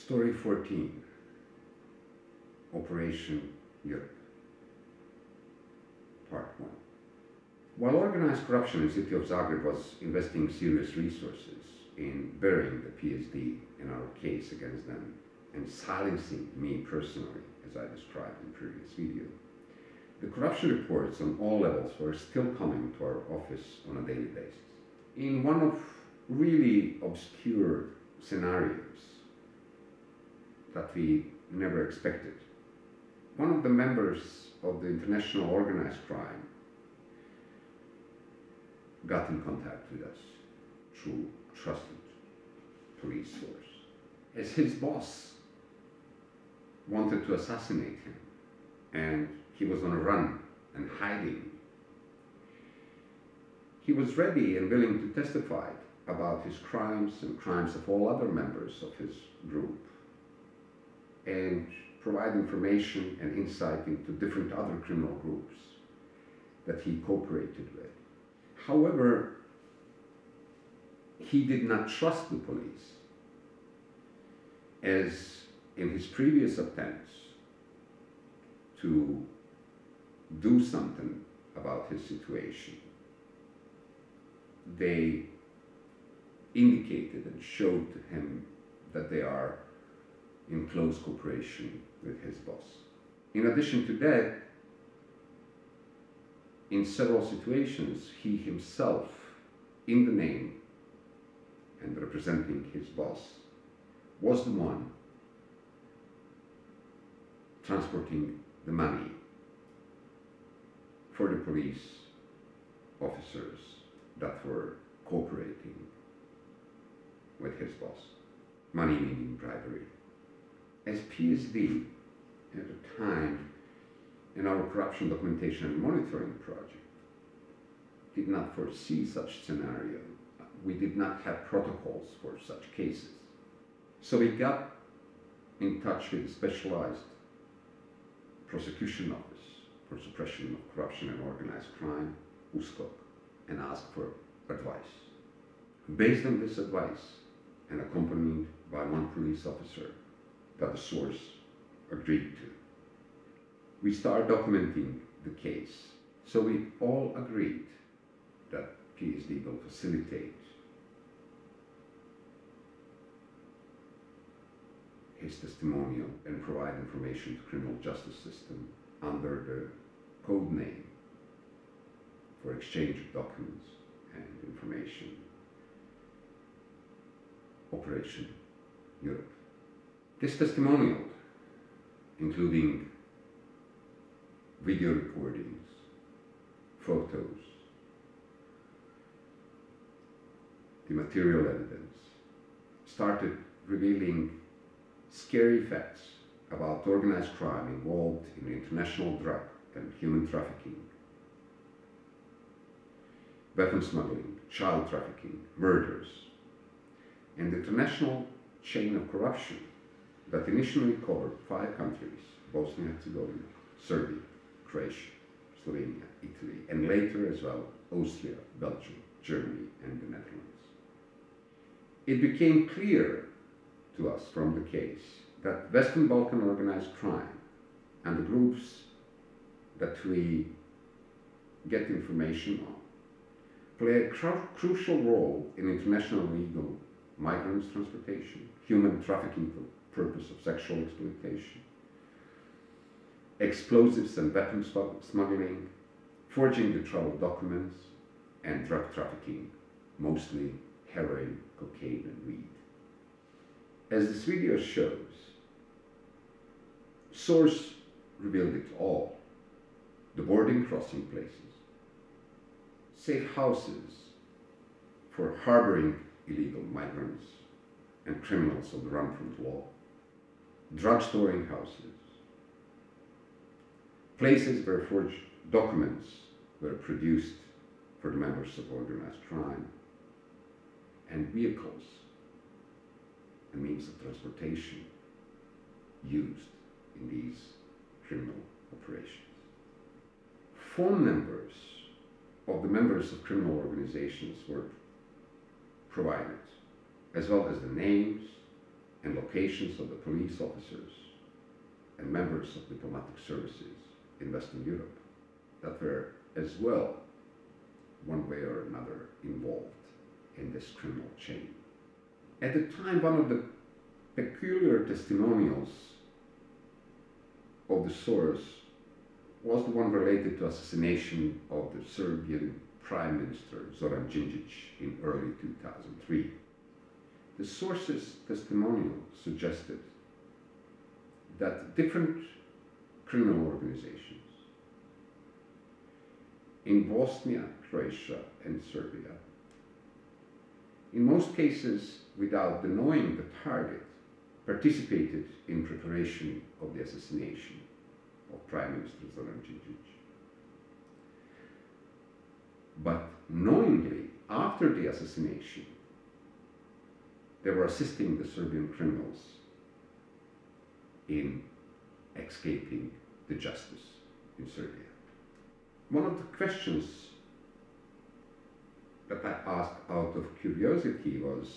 Story 14, Operation Europe, Part 1. While organized corruption in the city of Zagreb was investing serious resources in burying the PSD in our case against them and silencing me personally, as I described in the previous video, the corruption reports on all levels were still coming to our office on a daily basis. In one of really obscure scenarios that we never expected, one of the members of the international organized crime got in contact with us through trusted police source. As his boss wanted to assassinate him and he was on a run and hiding, he was ready and willing to testify about his crimes and crimes of all other members of his group and provide information and insight into different other criminal groups that he cooperated with. However, he did not trust the police, as in his previous attempts to do something about his situation, they indicated and showed to him that they are in close cooperation with his boss. In addition to that, in several situations, he himself, in the name and representing his boss, was the one transporting the money for the police officers that were cooperating with his boss. Money meaning bribery. As PSD, at the time, in our corruption documentation and monitoring project, did not foresee such scenario. We did not have protocols for such cases. So we got in touch with the Specialized Prosecution Office for Suppression of Corruption and Organized Crime, USKOK, and asked for advice. Based on this advice, and accompanied by one police officer that the source agreed to, we started documenting the case. So we all agreed that PSD will facilitate his testimonial and provide information to the criminal justice system under the code name for exchange of documents and information, Operation Europe. This testimonial, including video recordings, photos, the material evidence, started revealing scary facts about organized crime involved in international drug and human trafficking, weapon smuggling, child trafficking, murders, and the international chain of corruption that initially covered 5 countries: Bosnia and Herzegovina, Serbia, Croatia, Slovenia, Italy, and later as well Austria, Belgium, Germany, and the Netherlands. It became clear to us from the case that Western Balkan organized crime and the groups that we get information on play a crucial role in international illegal migrants transportation, human trafficking for purpose of sexual exploitation, explosives and weapons smuggling, forging the travel documents, and drug trafficking, mostly heroin, cocaine, and weed. As this video shows, source revealed it all: the boarding crossing places, safe houses for harboring illegal migrants and criminals on the run from the law, drug storing houses, places where forged documents were produced for the members of organized crime, and vehicles and means of transportation used in these criminal operations. Phone numbers of the members of criminal organizations were provided, as well as the names, and locations of the police officers and members of diplomatic services in Western Europe that were as well, one way or another, involved in this criminal chain. At the time, one of the peculiar testimonials of the source was the one related to assassination of the Serbian Prime Minister Zoran Đinđić in early 2003. The source's testimonial suggested that different criminal organizations in Bosnia, Croatia, and Serbia, in most cases without knowing the target, participated in preparation of the assassination of Prime Minister Zoran Đinđić. But knowingly, after the assassination, they were assisting the Serbian criminals in escaping the justice in Serbia. One of the questions that I asked out of curiosity was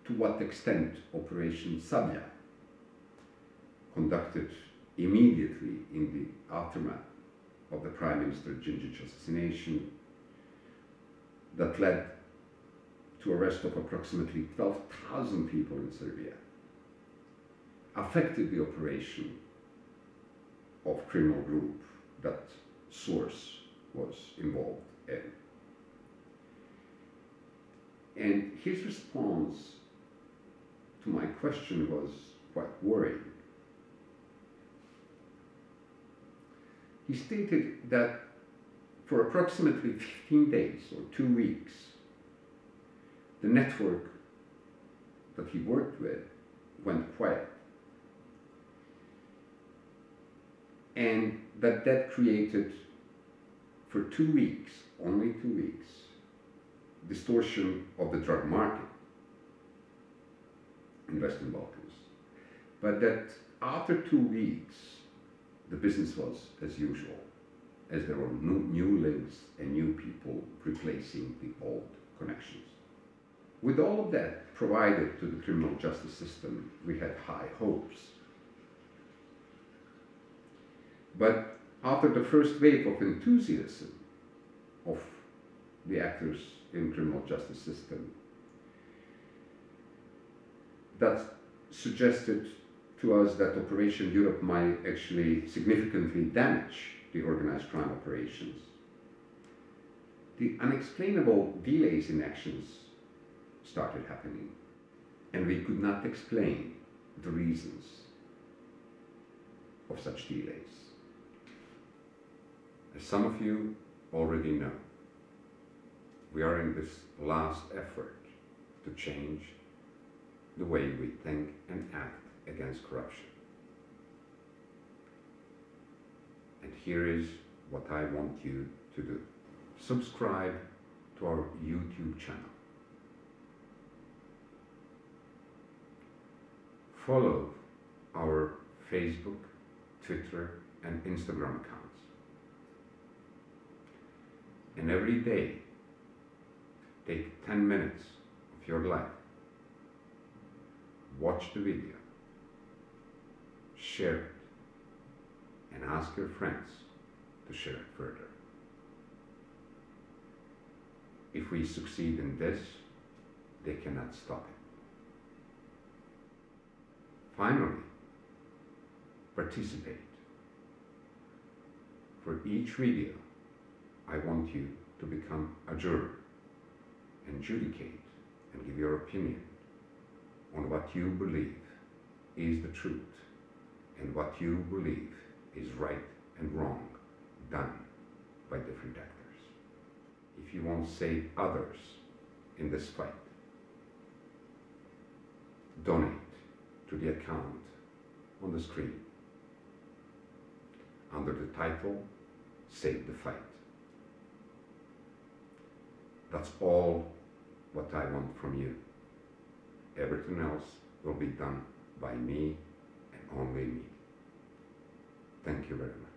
to what extent Operation Sablja, conducted immediately in the aftermath of the Prime Minister Đinđić assassination, that led to arrest of approximately 12,000 people in Serbia, affected the operation of criminal group that source was involved in. And his response to my question was quite worrying. He stated that for approximately 15 days or 2 weeks, the network that he worked with went quiet. And that created, for 2 weeks, only 2 weeks, distortion of the drug market in Western Balkans. But that after 2 weeks, the business was as usual, as there were new links and new people replacing the old connections. With all of that provided to the criminal justice system, we had high hopes. But after the first wave of enthusiasm of the actors in criminal justice system, that suggested to us that Operation Europe might actually significantly damage the organized crime operations, the unexplainable delays in actions started happening, and we could not explain the reasons of such delays. As some of you already know, we are in this last effort to change the way we think and act against corruption. And here is what I want you to do. Subscribe to our YouTube channel. Follow our Facebook, Twitter, and Instagram accounts. And every day, take 10 minutes of your life. Watch the video, share it, and ask your friends to share it further. If we succeed in this, they cannot stop it. Finally, participate. For each video, I want you to become a juror and adjudicate and give your opinion on what you believe is the truth and what you believe is right and wrong done by different actors. If you want to save others in this fight, donate to the account on the screen under the title Save the Fight. That's all what I want from you. Everything else will be done by me and only me. Thank you very much.